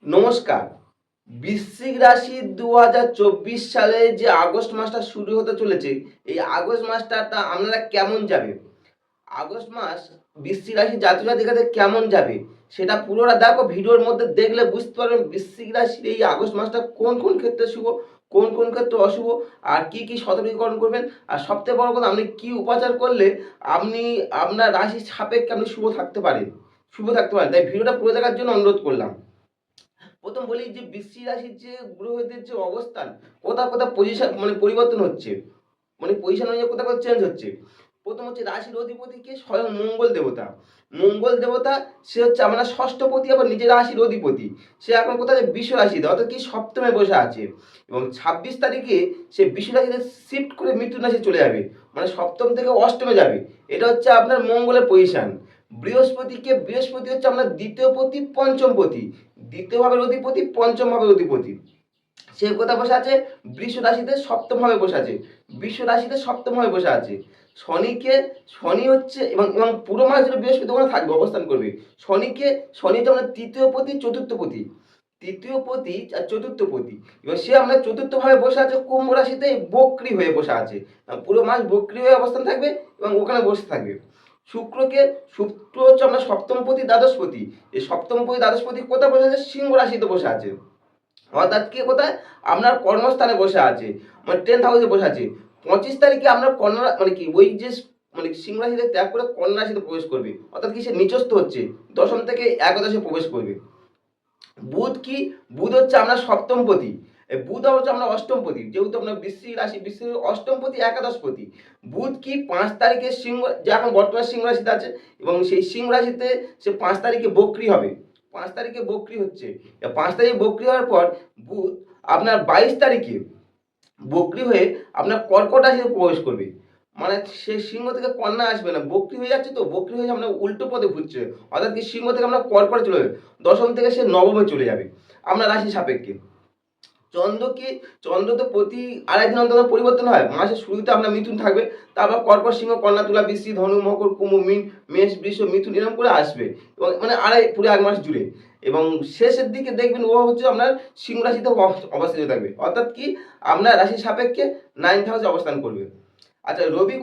নমস্কার। বৃশ্চিক রাশি 2024 সালে যে আগস্ট মাসটা শুরু হতে চলেছে, এই আগস্ট মাসটা আপনারা কেমন যাবে? আগস্ট মাস বৃশ্চিক রাশির জাতক জাতিকাদের কেমন যাবে সেটা পুরোটা দেখো। ভিডিওর মধ্যে দেখলে বুঝতে পারবেন বৃশ্চিক রাশির এই আগস্ট মাসটা কোন কোন ক্ষেত্রে শুভ, কোন কোন ক্ষেত্রে অশুভ, আর কি কি সতর্কীকরণ করবেন, আর সবথেকে বড় কথা আপনি কি উপাচার করলে আপনি আপনার রাশির সাপেক্ষে আপনি শুভ থাকতে পারেন। তাই ভিডিওটা পুরো দেখার জন্য অনুরোধ করলাম। প্রথম বলি যে বৃশ্চিক রাশির যে গ্রহদের যে অবস্থান, কোথাও কোথাও পজিশন পরিবর্তন হচ্ছে, পজিশন অনুযায়ী কোথাও কোথাও চেঞ্জ হচ্ছে। প্রথম হচ্ছে রাশির অধিপতিকে স্বয়ং মঙ্গল দেবতা। মঙ্গল দেবতা সে হচ্ছে আপনার ষষ্ঠপতি, আবার নিজের রাশির অধিপতি। সে এখন কোথায় বিশ্ব রাশিতে, অর্থাৎ কি সপ্তমে বসে আছে, এবং 26 তারিখে সে বিশ্ব রাশিতে শিফট করে মিথুন রাশি চলে যাবে, মানে সপ্তম থেকে অষ্টমে যাবে। এটা হচ্ছে আপনার মঙ্গলের পজিশন। বৃহস্পতি হচ্ছে আপনার দ্বিতীয় পতি, পঞ্চম পতি, দ্বিতীয় ভাবের অধিপতি, পঞ্চম ভাবের অধিপতি। সে কোথায় বসে আছে? বৃষ রাশিতে সপ্তম ভাবে বসে আছে। বৃষ রাশিতে সপ্তম ভাবে বসে আছে। শনি হচ্ছে এবং এবং পুরো মাস জুড়ে বৃহস্পতি ওখানে থাকবে, অবস্থান করবে। শনি হচ্ছে আমরা তৃতীয় পতি, চতুর্থ পতি, তৃতীয় পতি আর চতুর্থ পতি। এবার সে আমরা চতুর্থ ভাবে বসে আছে কুম্ভ রাশিতে, বক্রী হয়ে বসে আছে। পুরো মাস বক্রী হয়ে অবস্থান থাকবে এবং ওখানে বসে থাকবে। শুক্র হচ্ছে আমরা সপ্তম পতি, দ্বাদশপতি। এই সপ্তম পতি দ্বাদশপতি কোথায় বসে আছে? সিংহ রাশিতে বসে আছে। অর্থাৎ কি কোথায়? আপনার কর্মস্থানে বসে আছে, মানে 10th হাউসে বসে আছে। 25 তারিখে আপনার কন্যা ওই যে সিংহ রাশিতে ত্যাগ করে কন্যা রাশিতে প্রবেশ করবে, অর্থাৎ কি সে নিচস্থ হচ্ছে, দশম থেকে একাদশে প্রবেশ করবে। বুধ হচ্ছে আপনার সপ্তমপতি। বুধ হচ্ছে আপনার অষ্টমপতি, যেহেতু আপনার বৃশ্চিক অষ্টমপতি, একাদশপতি। বুধ 5 তারিখে সিংহ, যে এখন বর্তমানে সিংহ রাশিতে আছে, এবং সেই সিংহ রাশিতে সে 5 তারিখে বক্রী হবে। 5 তারিখে বক্রী হচ্ছে। 5 তারিখে বক্রী হওয়ার পর বুধ আপনার 22 তারিখে বক্রী হয়ে আপনার কর্কট রাশিতে প্রবেশ করবে। মানে সে সিংহ থেকে কন্যা আসবে না, বক্রী হয়ে যাচ্ছে, তো বক্রী হয়ে আমরা উল্টো পদে ঘুরছে, অর্থাৎ কি সিংহ থেকে আমরা কর্কটে চলে যাবে, দশম থেকে সে নবমে চলে যাবে আপনার রাশি সাপেক্ষে। চন্দ্র তো প্রতি 2.5 দিন অন্তর পরিবর্তন হয়। মাসের শুরুতে আপনার মিথুন থাকবে, তারপর কর্কট, সিংহ, কন্যা, তুলা, বৃশ্চিক, ধনু, মকর, কুম্ভ, মীন, মেষ, বৃষ, মিথুন, এরকম করে আসবে, এবং মানে পুরো 1 মাস জুড়ে। এবং শেষের দিকে দেখবেন ও হচ্ছে আপনার সিংহ রাশিতে অবস্থিত থাকবে, অর্থাৎ কি আপনার রাশির সাপেক্ষে 9th হাউসে অবস্থান করবে। আচ্ছা, রবি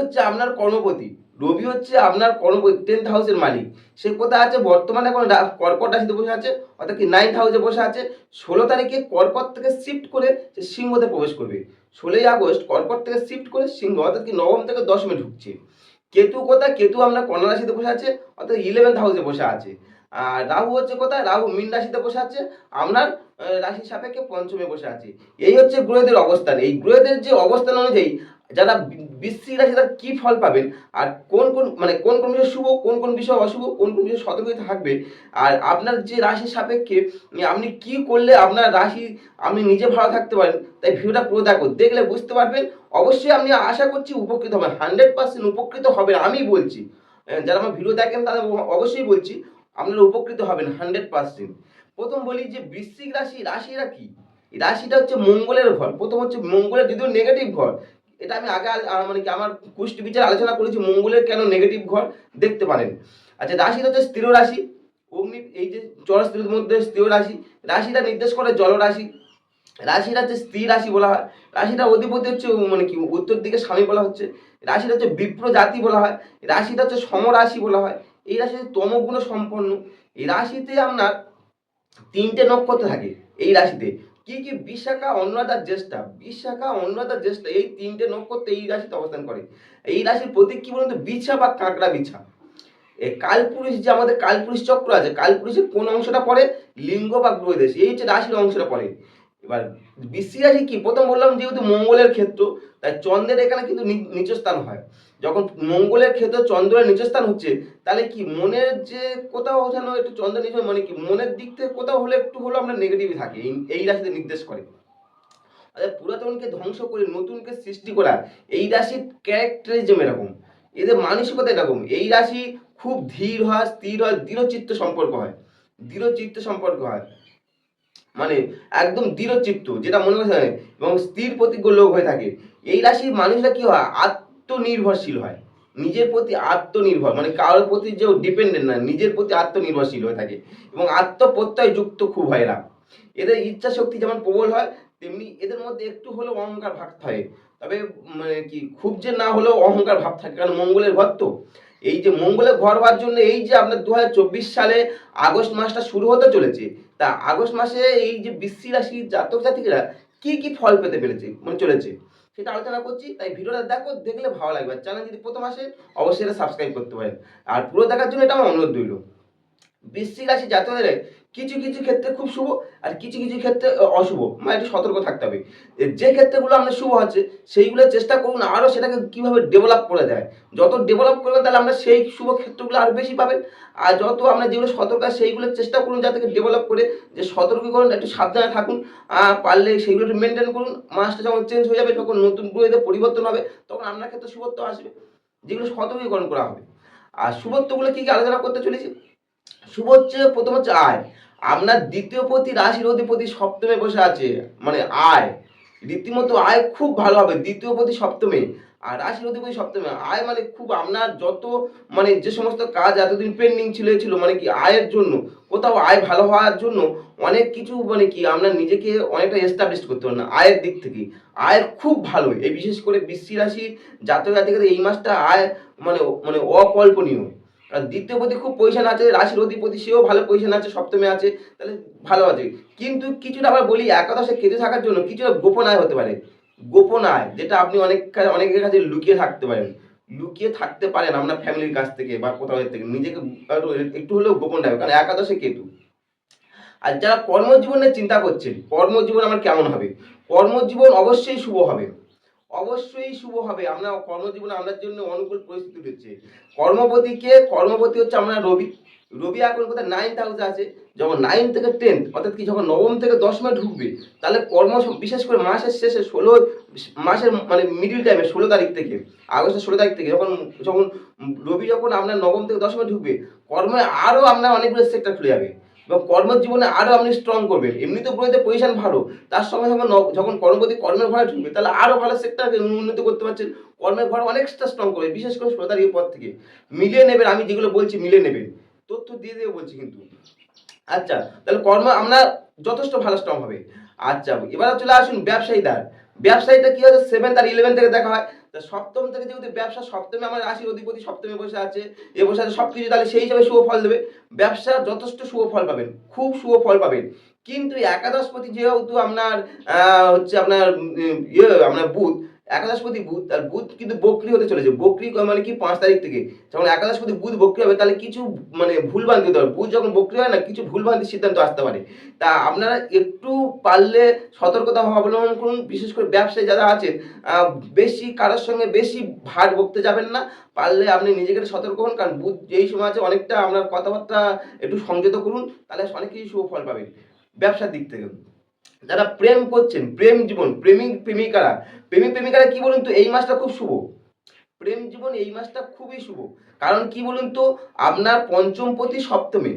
হচ্ছে আপনার কর্মপতি। রবি হচ্ছে আপনার কর্মপতি, 10th হাউসের মালিক। সে কোথায় আছে? বর্তমানে এখন কর্কট রাশিতে বসে আছে, অর্থাৎ কি 9th হাউসে বসে আছে। 16 তারিখে কর্কট থেকে শিফট করে সে সিংহতে প্রবেশ করবে। 16ই আগস্ট কর্কট থেকে শিফট করে সিংহ, অর্থাৎ কি নবম থেকে দশমে ঢুকছে। কেতু কোথায়? কেতু আপনার কন্যা রাশিতে বসে আছে, অর্থাৎ 11th হাউসে বসে আছে। আর রাহু হচ্ছে কোথায়? রাহু মীন রাশিতে বসে আছে, আপনার রাশির সাপেক্ষে পঞ্চমে বসে আছে। এই হচ্ছে গ্রহদের অবস্থান। এই গ্রহদের যে অবস্থান অনুযায়ী যারা বৃশ্চিক রাশি তারা কি ফল পাবেন, আর কোন কোন কোন কোন বিষয় শুভ, কোন কোন বিষয় অশুভ, কোন কোন বিষয় সতর্ক থাকবে, আর আপনার যে রাশির সাপেক্ষে আপনি কি করলে আপনার রাশি আপনি নিজে ভালো থাকতে পারেন। তাই ভিডিওটা পুরো দেখলে বুঝতে পারবেন। অবশ্যই আপনি আশা করছি উপকৃত হবেন, 100% উপকৃত হবেন, আমি বলছি। যারা আমার ভিডিও দেখেন তাদের অবশ্যই বলছি আপনারা উপকৃত হবেন 100%। প্রথম বলি যে বৃশ্চিক রাশিরা কি? রাশিটা হচ্ছে মঙ্গলের ঘর। প্রথম হচ্ছে মঙ্গলের যদিও নেগেটিভ ঘর, এটা আমি আগে আমার কুষ্টি বিচার আলোচনা করেছি মঙ্গলের কেন নেগেটিভ ঘর, দেখতে পারেন। আচ্ছা, রাশিটা হচ্ছে স্থির রাশি, অগ্নি, এই যে জলস্থির মধ্যে স্থির রাশি। রাশিটা নির্দেশ করে জলরাশি। রাশিটা হচ্ছে স্ত্রী রাশি বলা হয়। রাশিটা অধিপতি হচ্ছে উত্তর দিকে স্বামী বলা হচ্ছে। রাশিটা হচ্ছে বিপ্র জাতি বলা হয়। রাশিটা হচ্ছে সমরাশি বলা হয়। এই রাশি তমগুণ সম্পন্ন। এই রাশিতে আপনার 3টে নক্ষত্র থাকে। এই রাশিতে কি কি? বিশাখা, অনুরাধা, জ্যেষ্ঠা। এই 3টে নক্ষত্র এই রাশিতে অবস্থান করে। এই রাশির প্রতীক কি বলুন তো? বিছা বা কাঁকড়া বিছা। এই কালপুরুষ, যে আমাদের কালপুরুষ চক্র আছে, কালপুরুষের কোন অংশটা পড়ে? লিঙ্গ বা গ্রহদেশ, এই হচ্ছে রাশির অংশটা পড়ে। এবার বৃশ্চিক রাশি কি? প্রথম বললাম যেহেতু মঙ্গলের ক্ষেত্র, তাই চন্দ্রের এখানে কিন্তু নিচ স্থান হয়। যখন মঙ্গলের ক্ষেত্রে চন্দ্রের নিচ স্থান হচ্ছে, তাহলে কি মনের যে কোথাও যেন একটু চন্দ্র নিচ, কি মনের দিক থেকে কোথাও হলে একটু হলেও আমরা নেগেটিভই থাকে, এই রাশিতে নির্দেশ করে। পুরাতনকে ধ্বংস করে নতুনকে সৃষ্টি করা, এই রাশির ক্যারেক্টারিজম এরকম, এদের মানসিকতা এরকম। এই রাশি খুব ধীর হয়, স্থির হয়, দৃঢ়চিত্ত সম্পর্ক হয়, মানে একদম দৃঢ়চিত্ত, যেটা মনে হয়, এবং স্থির প্রতিজ্ঞ লোক হয়ে থাকে। এই রাশির মানুষরা কি হয়? আত্মনির্ভরশীল হয়। নিজের প্রতি আত্মনির্ভর, মানে কারোর প্রতি যে ডিপেন্ডেন্ট না, নিজের প্রতি আত্মনির্ভরশীল হয়ে থাকে এবং আত্মপ্রত্যয় যুক্ত খুব হয় এরা। এদের ইচ্ছা শক্তি যেমন প্রবল হয়, তেমনি এদের মধ্যে একটু হলেও অহংকার ভাব থাকে। তবে মানে কি খুব যে না হলেও অহংকার ভাব থাকে, কারণ মঙ্গলের ঘর তো। এই যে মঙ্গলের ঘর হওয়ার জন্য এই যে আপনার 2024 সালে আগস্ট মাসটা শুরু হতে চলেছে, তা আগস্ট মাসে এই যে বৃশ্চিক রাশির জাতক জাতিকেরা কি কি ফল পেতে পেরেছে মানে চলেছে সেটা আলোচনা করছি। তাই ভিডিওটা দেখো, দেখলে ভালো লাগবে। আর চ্যানেল যদি প্রথম আসে অবশ্যই এটা সাবস্ক্রাইব করতে পারেন। আর পুরো দেখার জন্য এটা আমার অনুরোধ রইল। বৃশ্চিক রাশি জাতকদের কিছু কিছু ক্ষেত্রে খুব শুভ, আর কিছু কিছু ক্ষেত্রে অশুভ, মানে একটু সতর্ক থাকতে হবে। যে ক্ষেত্রগুলো আপনার শুভ হচ্ছে সেইগুলো চেষ্টা করুন আরও সেটাকে কীভাবে ডেভেলপ করা যায়। যত ডেভেলপ করবেন তাহলে আমরা সেই শুভ ক্ষেত্রগুলো আরও বেশি পাবেন। আর যত আমরা যেগুলো সতর্ক সেইগুলো চেষ্টা করুন যাতে ডেভেলপ করে, যে সতর্কীকরণ একটু সাবধানে থাকুন। পারলে সেইগুলো একটু মেনটেন করুন। মাসটা যখন চেঞ্জ হয়ে যাবে, যখন নতুন গ্রহেতে পরিবর্তন হবে, তখন আপনার ক্ষেত্রে শুভত্ব আসবে, যেগুলো সতর্কীকরণ করা হবে। আর শুভত্বগুলো কী কী আলোচনা করতে চলেছি। শুভ হচ্ছে, প্রথম হচ্ছে আয়। আপনার দ্বিতীয় পতি রাশির অধিপতি সপ্তমে বসে আছে, মানে আয় রীতিমতো আয় খুব ভালো হবে। দ্বিতীয় পতি সপ্তমে আর রাশির অধিপতি সপ্তমে, আয় মানে খুব আপনার যত মানে যে সমস্ত কাজ এতদিন পেন্ডিং ছিল মানে কি আয়ের জন্য, কোথাও আয় ভালো হওয়ার জন্য অনেক কিছু মানে কি আপনার নিজেকে অনেকটা এস্টাবলিশ করতে পারেন আয়ের দিক থেকে। আয় খুব ভালো, এই বিশেষ করে বৃশ্চিক রাশির জাতক জাতিকাদের এই মাসটা আয় মানে মানে অকল্পনীয়। আর দ্বিতীয় পতি খুব পজিশন আছে, রাশির অধিপতি সেও ভালো পজিশন আছে, সপ্তমে আছে, তাহলে ভালো আছে। কিন্তু কিছুটা আমরা বলি একাদশে কেতু থাকার জন্য কিছুটা গোপন আয় হতে পারে। গোপন আয় যেটা আপনি অনেকের কাছে লুকিয়ে থাকতে পারেন, লুকিয়ে থাকতে পারেন আপনার ফ্যামিলির কাছ থেকে বা কোথাও থেকে, নিজেকে একটু হলেও গোপন রাখবে, কারণ একাদশে কেতু। আর যারা কর্মজীবনে চিন্তা করছেন কর্মজীবন আমার কেমন হবে, কর্মজীবন অবশ্যই শুভ হবে, অবশ্যই শুভ হবে। আমরা কর্মজীবনে আপনার জন্য অনুকূল পরিস্থিতি রয়েছে। কর্মপতি হচ্ছে আমরা রবি। রবি এখন কোথায় 9th হাউসে আছে। যখন 9 থেকে 10th অর্থাৎ কি যখন নবম থেকে দশমে ঢুকবে, তাহলে বিশেষ করে মাসের শেষে 16 মাসের মানে মিডিল টাইমে 16 তারিখ থেকে, আগস্টের 16 তারিখ থেকে যখন যখন রবি যখন আপনার নবম থেকে দশমে ঢুকবে, কর্মে আরও আপনার অনেকগুলো সেক্টর খুলে যাবে এবং কর্মজীবনে আরও আপনি স্ট্রং করবেন। এমনি তো গ্রহেতে পজিশন ভালো, তার সঙ্গে সঙ্গে যখন কর্মপতি কর্মের ঘরে ঢুকবে, তাহলে আরও ভালো সেক্টরকে উন্নতি করতে পারছেন। কর্মের ঘর অনেকটা স্ট্রং করবে, বিশেষ করে 16 তারিখের পর থেকে। মিলিয়ে নেবেন, আমি যেগুলো বলছি মিলিয়ে নেবেন, তথ্য দিয়ে দিয়ে বলছি কিন্তু। আচ্ছা, তাহলে কর্ম আমরা যথেষ্ট ভালো স্ট্রং হবে। আচ্ছা, এবার চলে আসুন ব্যবসায়ীদার। ব্যবসায়ীটা কি হচ্ছে 7th আর 11 থেকে দেখা হয়। তা সপ্তম থেকে যেহেতু ব্যবসা, সপ্তমে আমার রাশির অধিপতি সপ্তমে বসে আছে, এ বসে আছে সবকিছু, তাহলে সেই হিসাবে শুভ ফল দেবে। ব্যবসা যথেষ্ট শুভ ফল পাবেন, খুব শুভ ফল পাবেন। কিন্তু একাদশপতি যেহেতু আপনার হচ্ছে আপনার আপনার বুধ, একাদশপতি বুধ, আর বুধ কিন্তু বক্রি হতে চলেছে। বক্রি মানে কি 5 তারিখ থেকে যখন একাদশপতি বুধ বক্রি হবে, তাহলে কিছু মানে ভুলভ্রান্তি হতে পারে। বুধ যখন বক্রি হয় না, কিছু ভুলভ্রান্তির সিদ্ধান্ত আসতে পারে। তা আপনারা একটু পারলে সতর্কতা অবলম্বন করুন। বিশেষ করে ব্যবসায়ী যারা আছেন, বেশি কারোর সঙ্গে বেশি ভার বকতে যাবেন না। পারলে আপনি নিজেকে সতর্ক হন, কারণ বুধ যেই সময় আছে অনেকটা আপনার কথাবার্তা একটু সংযত করুন, তাহলে অনেক কিছু শুভ ফল পাবেন ব্যবসার দিক থেকে। যারা প্রেম করছেন, প্রেম জীবন, প্রেমিকারা কি বলুন তো, এই মাসটা খুব শুভ। প্রেম জীবন এই মাসটা খুবই শুভ। কারণ কি বলুন তো, আপনার পঞ্চমপতি সপ্তমে,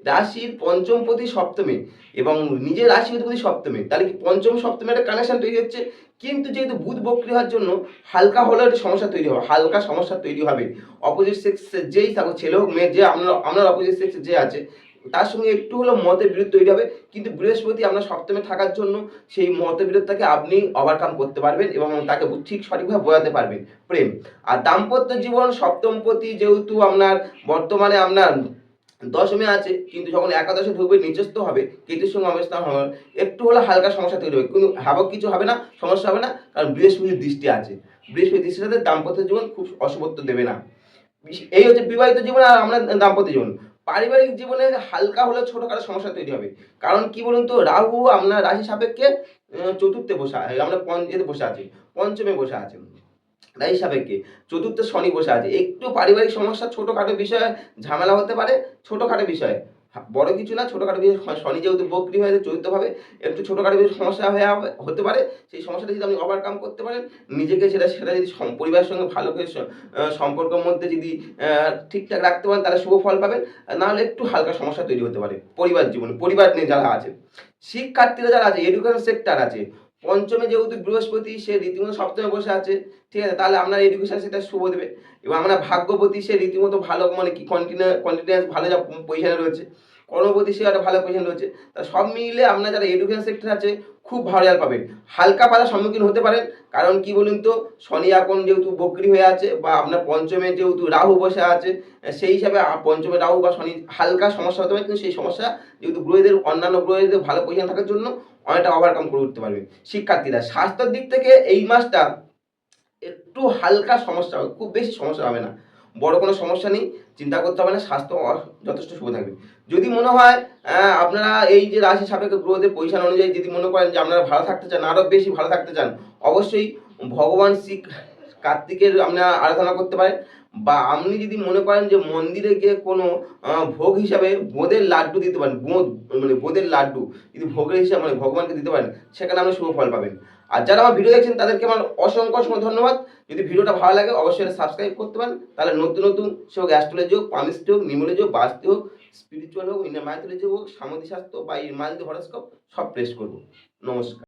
রাশির পঞ্চমপতি সপ্তমে এবং নিজের রাশি অধিপতি সপ্তমে, তাহলে কি পঞ্চম সপ্তমে একটা কানেকশন তৈরি হচ্ছে। কিন্তু যেহেতু বুধ বক্রি হওয়ার জন্য হালকা হলেও একটা সমস্যা তৈরি হবে, হালকা সমস্যা তৈরি হবে। অপোজিট সেক্স যেই থাকুক, ছেলে হোক মেয়ে, যে আপনার অপোজিট সেক্স যে আছে তার সঙ্গে একটু হলেও মতবিরোধ তৈরি হবে। কিন্তু বৃহস্পতি আপনার সপ্তমে থাকার জন্য সেই মতবিরোধটাকে আপনি ওভারকাম করতে পারবেন এবং তাকে ঠিক সঠিকভাবে বোঝাতে পারবেন। প্রেম আর দাম্পত্য জীবন, সপ্তমপতি যেহেতু আপনার বর্তমানে আপনার দশমে আছে, কিন্তু যখন একাদশে ঢুকবে নিচস্থ হবে, কেতুর সঙ্গে অবস্থান হবে, একটু হলে হালকা সমস্যা তৈরি হবে, কিন্তু হ্যাবক কিছু হবে না, সমস্যা হবে না, কারণ বৃহস্পতির দৃষ্টি আছে। বৃহস্পতির দৃষ্টিতে দাম্পত্য জীবন খুব অশুভত্ব দেবে না। এই হচ্ছে বিবাহিত জীবন আর আমরা দাম্পত্য জীবন। পারিবারিক জীবনে হালকা হলেও ছোটখাটো সমস্যা তৈরি হবে। কারণ কি বলুন তো, রাহু আপনার রাশি সাপেক্ষে চতুর্থে বসে, আমরা বসে আছি, পঞ্চমে বসে আছে রাশি সাপেক্ষে। চতুর্থে শনি বসে আছে। একটু পারিবারিক সমস্যা, ছোটখাটো বিষয়ে ঝামেলা হতে পারে, ছোটখাটো বিষয়ে, বড় কিছু না, ছোটখাটো বিষয়। শনি যেহেতু বক্রি হয়েছে চতুর্থভাবে, একটু ছোটখাটো সমস্যা হতে পারে। সেই সমস্যাটা যদি আপনি ওভারকাম করতে পারেন, নিজেকে সেটা যদি পরিবারের সঙ্গে ভালো করে সম্পর্কের মধ্যে যদি ঠিকঠাক রাখতে পারেন, তাহলে শুভ ফল পাবেন। নাহলে একটু হালকা সমস্যা তৈরি হতে পারে পরিবার জীবনে, পরিবার নিয়ে যারা আছে। শিক্ষার্থীরা যারা আছে, এডুকেশন সেক্টর আছে, পঞ্চমে যেহেতু বৃহস্পতি সে রীতিমতো সপ্তমে বসে আছে, ঠিক আছে, তাহলে আপনার এডুকেশন সেটা শুভ দেবে। এবং আমরা ভাগ্যপতি সে রীতিমতো ভালো মানে কি কন্টিনিউয়াস ভালো যা পজিশনে রয়েছে, কর্মপতি সে একটা ভালো পজিশন রয়েছে। তা সব মিলে আপনার যারা এডুকেশন সেক্টর আছে খুব ভালো রেজাল্ট পাবেন। হালকা পাতার সম্মুখীন হতে পারেন, কারণ কি বলুন তো, শনি এখন যেহেতু বক্রি হয়ে আছে বা আপনার পঞ্চমে যেহেতু রাহু বসে আছে, সেই হিসাবে পঞ্চমে রাহু বা শনি হালকা সমস্যা হতে পারে, কিন্তু সেই সমস্যা যেহেতু গ্রহদের অন্যান্য গ্রহদের ভালো পজিশন থাকার জন্য অনেকটা ওভারকাম করে উঠতে পারবে। শিক্ষার্থীরা স্বাস্থ্যের দিক থেকে এই মাসটা একটু হালকা সমস্যা হবে, খুব বেশি সমস্যা হবে না, বড় কোনো সমস্যা নেই, চিন্তা করতে হবে না, স্বাস্থ্য যথেষ্ট শুভ থাকবে। যদি মনে হয় আপনারা এই যে রাশি সাপেক্ষ গ্রহদের পজিশন অনুযায়ী যদি মনে করেন যে আপনারা ভালো থাকতে চান, আরও বেশি ভালো থাকতে চান, অবশ্যই ভগবান শ্রী কার্তিকের আপনারা আরাধনা করতে পারেন। বা আপনি যদি মনে করেন যে মন্দিরে গিয়ে কোনো ভোগ হিসাবে বোঁদের লাড্ডু দিতে পারেন, মানে বোঁদের লাড্ডু যদি ভোগের হিসাবে মানে ভগবানকে দিতে পারেন, সেখানে আপনি শুভ ফল পাবেন। আর যারা আমার ভিডিও দেখছেন তাদেরকে আমার অসংখ্য অসংখ্য ধন্যবাদ। যদি ভিডিওটা ভালো লাগে অবশ্যই সাবস্ক্রাইব করতে পারেন, তাহলে নতুন নতুন সে হোক অ্যাস্ট্রোলজি হোক, পামিস্ট্রি হোক, নিউমোলজি হোক, বাস্তু হোক, স্পিরিচুয়াল হোক, ইন্ডিয়ান মাইথোলজি হোক, সামাজিক শাস্ত্র বা মাইন্ড হরস্কোপ সব প্রেস করবো। নমস্কার।